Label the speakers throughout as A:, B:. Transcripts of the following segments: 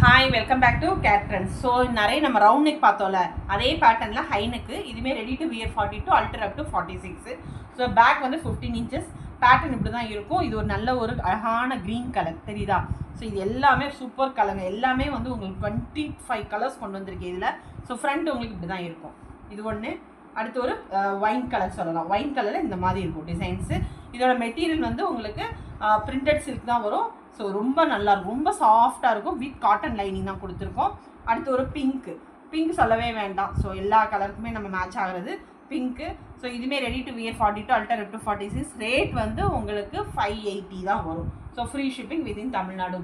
A: Hi welcome back to Cat Trends. So நிறைய நம்ம round neck பார்த்தோம்ல, அதே பேட்டர்னில் ஹை நெக்கு. இதுவுமே ready to wear 42 alter up to 46. So back வந்து 15 inches. பேட்டர்ன் இப்படி தான் இருக்கும். இது ஒரு நல்ல ஒரு அழகான க்ரீன் கலர் தெரியுதா? ஸோ இது எல்லாமே சூப்பர் கலருங்க. எல்லாமே வந்து உங்களுக்கு 25 கலர்ஸ் கொண்டு வந்திருக்கு இதில். ஸோ ஃப்ரண்ட் உங்களுக்கு இப்படி தான் இருக்கும். இது ஒன்று. அடுத்து ஒரு ஒயின் கலர் சொல்லலாம். ஒயின் கலரில் இந்த மாதிரி இருக்கும் டிசைன்ஸு. இதோட மெட்டீரியல் வந்து உங்களுக்கு பிரிண்டட் சில்க் தான் வரும். ஸோ ரொம்ப நல்லாயிருக்கும், ரொம்ப சாஃப்டாக இருக்கும். வித் காட்டன் லைனிங் தான் கொடுத்துருக்கோம். அடுத்து ஒரு பிங்க் சொல்லவே வேண்டாம். ஸோ எல்லா கலருக்குமே நம்ம மேட்ச் ஆகிறது பிங்க்கு. ஸோ இதுவுமே ready to wear 42 alter up to 46. Rate வந்து உங்களுக்கு 580 தான் வரும். So free shipping within Tamil Nadu.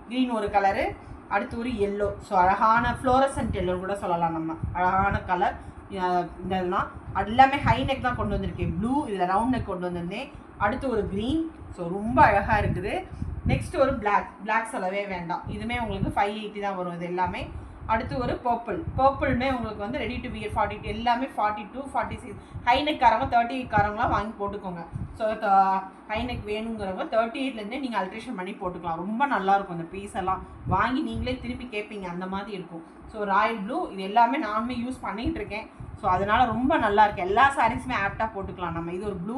A: Green ஒரு கலரு. அடுத்து ஒரு எல்லோ. ஸோ அழகான ஃப்ளோரசன்ட் எல்லோ கூட சொல்லலாம் நம்ம. அழகான கலர். இந்த இதெல்லாம் எல்லாமே ஹை நெக் தான் கொண்டு வந்திருக்கேன். ப்ளூ இதில் ரவுண்ட் நெக் கொண்டு வந்திருந்தேன். அடுத்து ஒரு க்ரீன். ஸோ ரொம்ப அழகாக இருக்குது. நெக்ஸ்ட் ஒரு பிளாக் சொல்லவே வேண்டாம். இதுவுமே உங்களுக்கு 580 தான் வரும் இது எல்லாமே. அடுத்து ஒரு பர்பிள்மே உங்களுக்கு வந்து ரெடி டு வியர் 42 எல்லாமே 42 46. ஹை நெக் காரங்க 38 காரங்களாம் வாங்கி போட்டுக்கோங்க. ஸோ ஹை நெக் வேணுங்கிறவங்க 38லேருந்தே நீங்கள் அல்ட்ரேஷன் பண்ணி போட்டுக்கலாம். ரொம்ப நல்லாயிருக்கும் இந்த பீஸ் எல்லாம். வாங்கி நீங்களே திருப்பி கேட்பீங்க அந்த மாதிரி இருக்கும். ஸோ ராயல் ப்ளூ இது எல்லாமே நானுமே யூஸ் பண்ணிகிட்டு இருக்கேன். ஸோ அதனால் ரொம்ப நல்லாயிருக்கு. எல்லா சாரீஸுமே ஆப்டாக போட்டுக்கலாம் நம்ம. இது ஒரு ப்ளூ.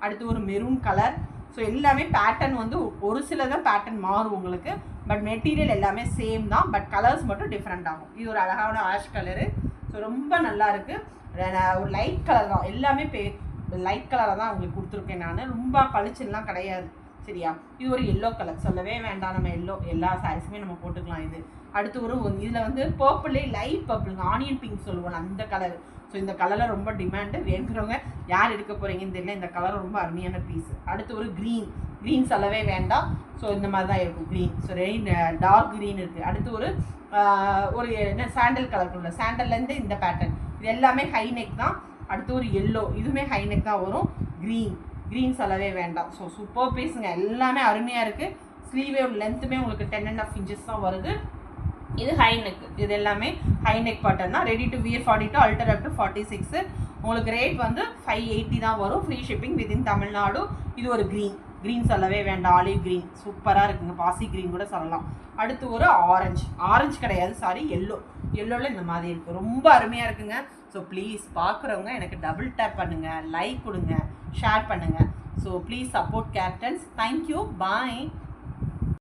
A: அடுத்து ஒரு மெரூன் கலர். ஸோ எல்லாமே பேட்டர்ன் வந்து ஒரு சில தான் பேட்டர்ன் மாறும் உங்களுக்கு. பட் மெட்டீரியல் எல்லாமே சேம் தான். பட் கலர்ஸ் மட்டும் டிஃப்ரெண்ட் ஆகும். இது ஒரு அழகான ஆஷ் கலரு. ஸோ ரொம்ப நல்லா இருக்குது. ஒரு லைட் கலர் தான். எல்லாமே லைட் கலராக தான் உங்களுக்கு கொடுத்துருக்கேன் நான். ரொம்ப பளிச்சுலாம் கிடையாது சரியா? இது ஒரு எல்லோ கலர் சொல்லவே வேண்டாம். நம்ம எல்லா சாரீஸுமே நம்ம போட்டுக்கலாம். இது அடுத்து ஒரு இதில் வந்து பர்பிளே லைட் பர்பிளுங்க, ஆனியன் பிங்க் சொல்லுவோம் அந்த கலர். ஸோ இந்த கலரில் ரொம்ப டிமாண்டு. வேணுங்கிறவங்க யார் எடுக்க போகிறீங்கன்னு தெரியல. இந்த கலர் ரொம்ப அருமையான பீஸ். அடுத்து ஒரு க்ரீன் சொல்லவே வேண்டாம். ஸோ இந்த மாதிரி தான் இருக்கும் க்ரீன். ஸோ டார்க் க்ரீன் இருக்குது. அடுத்து ஒரு என்ன சாண்டல் கலருக்குள்ள சாண்டல்லேருந்து இந்த பேட்டர்ன். இது எல்லாமே ஹை நெக் தான். அடுத்து ஒரு எல்லோ. இதுவுமே ஹை நெக் தான் வரும். க்ரீன் சொல்லவே வேண்டாம். ஸோ சூப்பர் பீஸுங்க. எல்லாமே அருமையாக இருக்குது. ஸ்லீவே லென்த்துமே உங்களுக்கு 10.5 inches தான் வருது. இது ஹை நெக். இது எல்லாமே ஹை நெக் பேட்டர்ன் தான். Ready to wear 42 alter up to 46. உங்களுக்கு ரேட் வந்து 580 தான் வரும். Free shipping within Tamil Nadu. இது ஒரு க்ரீன் சொல்லவே வேண்டாம். ஆலிவ் க்ரீன் சூப்பராக இருக்குங்க. பாசி க்ரீன் கூட சொல்லலாம். அடுத்து ஒரு ஆரஞ்சு கிடையாது சாரி, எல்லோவில் இந்த மாதிரி இருக்குது. ரொம்ப அருமையாக இருக்குங்க. ஸோ ப்ளீஸ் பார்க்குறவங்க எனக்கு டபுள் டேப் பண்ணுங்கள், லைக் கொடுங்க, ஷேர் பண்ணுங்கள். So please support Cat Trends. Thank you. Bye.